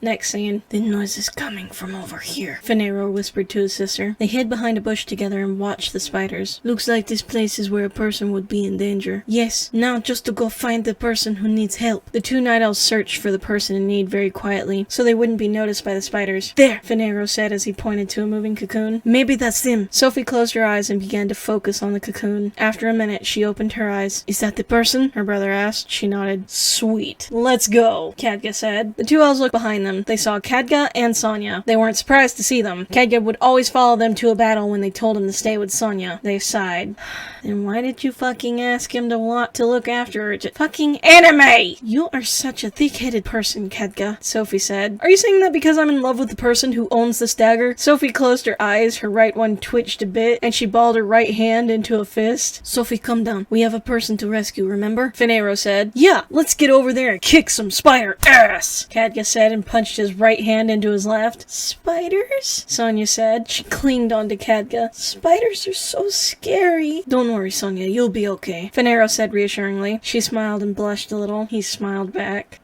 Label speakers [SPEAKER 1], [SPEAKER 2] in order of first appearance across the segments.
[SPEAKER 1] Next scene, the noise is coming from over here, Fanero whispered to his sister. They hid behind a bush together and watched the spiders. Looks like this place is where a person would be in danger. Yes, now just to go find the person who needs help. The two night owls searched for the person in need very quietly, so they wouldn't be noticed by the spiders. There, Fanero said as he pointed to a moving cocoon. Maybe that's him. Sophie closed her eyes and began to focus on the cocoon. After a minute, she opened her eyes. Is that the person? Her brother asked. She nodded. Sweet. Let's go, Khadga said. The two elves looked behind them. They saw Khadga and Sonya. They weren't surprised to see them. Khadga would always follow them to a battle when they told him to stay with Sonya. They sighed. Then why did you fucking ask him to want to look after her? Fucking anime! You are such a thick-headed person, Khadga, Sophie said. Are you saying that because I'm in love with the person who owns this dagger? Sophie closed her eyes, her right one twitched a bit, and she balled her right hand into a fist. Sophie, come down. We have a person to rescue, remember? Fanero said. Yeah, let's get over there and kick some spider ass, Khadga said and punched his right hand into his left. Spiders? Sonya said. She clinged onto Khadga. Spiders are so scary. Don't worry, Sonya, you'll be okay, Fanero said reassuringly. She smiled and blushed a little. He smiled back.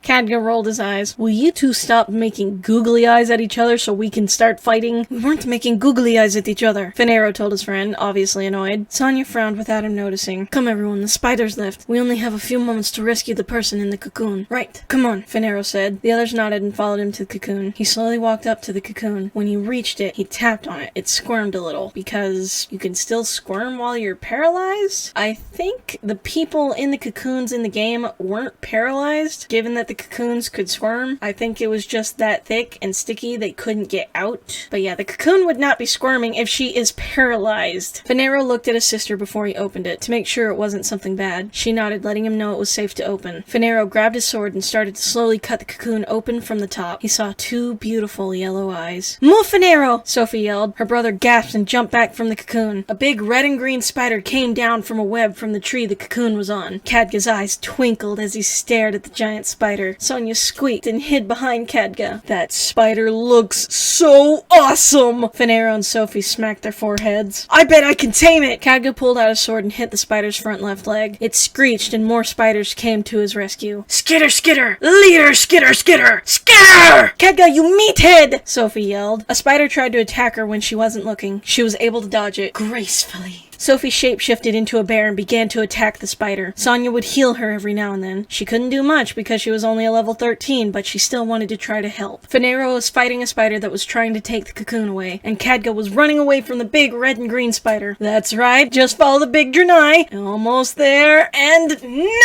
[SPEAKER 1] Khadga rolled his eyes. Will you two stop making googly eyes at each other so we can start fighting? We weren't making googly eyes at each other, Fanero told his friend, obviously annoyed. Sonya frowned without him noticing. Come everyone, the spiders left. We only have a few moments to rescue the person in the cocoon. Right, come on, Fanero said. The others nodded and followed him to the cocoon. He slowly walked up to the cocoon. When he reached it, he tapped on it. It squirmed a little, because you can still squirm while you're paralyzed? I think the people in the cocoons in the game weren't paralyzed, given that the cocoons could squirm. I think it was just that thick and sticky they couldn't get out. But yeah, the cocoon would not be squirming if she is paralyzed. Fanero looked at his sister before he opened it to make sure it wasn't something bad. She nodded, letting him know it was safe to open. Fanero grabbed his sword and started to slowly cut the cocoon open from the top. He saw two beautiful yellow eyes. Move, Fanero! Sophie yelled. Her brother gasped and jumped back from the cocoon. A big red and green spider came down from a web from the tree the cocoon was on. Khadga's eyes twinkled as he stared at the giant spider. Sonya squeaked and hid behind Khadga. That spider looks so awesome! Fanero and Sophie smacked their foreheads. I bet I can tame it! Khadga pulled out his sword and hit the spider's front left leg. It screeched and more spiders came to his rescue. Skitter, skitter! Leader, skitter, skitter! Skitter! Khadga, you meathead! Sophie yelled. A spider tried to attack her when she wasn't looking. She was able to dodge it gracefully. Sophie shapeshifted into a bear and began to attack the spider. Sonya would heal her every now and then. She couldn't do much because she was only a level 13, but she still wanted to try to help. Fanero was fighting a spider that was trying to take the cocoon away, and Khadga was running away from the big red and green spider. That's right, just follow the big Draenei. Almost there, and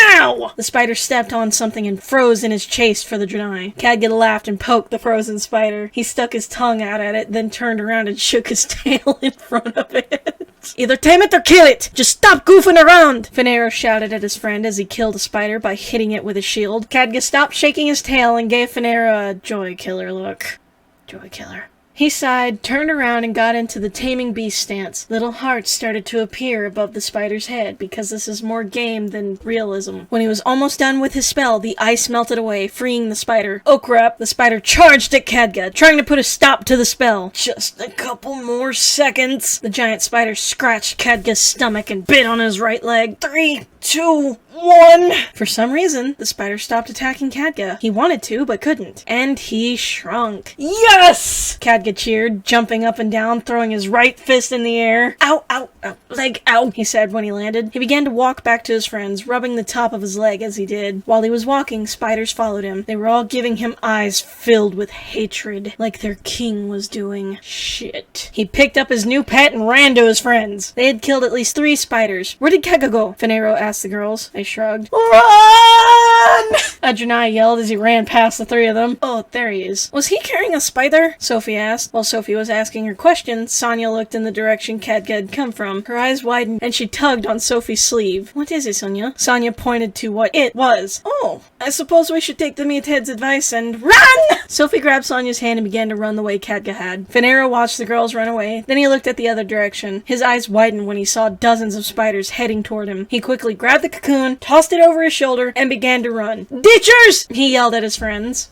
[SPEAKER 1] now! The spider stepped on something and froze in his chase for the Draenei. Khadga laughed and poked the frozen spider. He stuck his tongue out at it, then turned around and shook his tail in front of it. Either tame it or kill it! Just stop goofing around! Fanero shouted at his friend as he killed a spider by hitting it with his shield. Khadga stopped shaking his tail and gave Fanero a joy killer look. Joy killer. He sighed, turned around, and got into the taming beast stance. Little hearts started to appear above the spider's head, because this is more game than realism. When he was almost done with his spell, the ice melted away, freeing the spider. Oh crap, the spider charged at Khadga, trying to put a stop to the spell. Just a couple more seconds. The giant spider scratched Khadga's stomach and bit on his right leg. 3, 2, 1! For some reason, the spider stopped attacking Khadga. He wanted to, but couldn't. And he shrunk. Yes! Khadga cheered, jumping up and down, throwing his right fist in the air. Ow, ow, ow, leg, ow, he said when he landed. He began to walk back to his friends, rubbing the top of his leg as he did. While he was walking, spiders followed him. They were all giving him eyes filled with hatred, like their king was doing. Shit. He picked up his new pet and ran to his friends. They had killed at least 3 spiders. Where did Khadga go? Fanero asked the girls. They shrugged. Run! A Draenei yelled as he ran past the 3 of them. Oh, there he is. Was he carrying a spider? Sophie asked. While Sophie was asking her question, Sonya looked in the direction Khadga had come from. Her eyes widened and she tugged on Sophie's sleeve. What is it, Sonya? Sonya pointed to what it was. Oh, I suppose we should take the meathead's advice and run! Sophie grabbed Sonya's hand and began to run the way Khadga had. Fanero watched the girls run away. Then he looked at the other direction. His eyes widened when he saw dozens of spiders heading toward him. He quickly grabbed the cocoon, tossed it over his shoulder, and began to run. Ditchers! He yelled at his friends.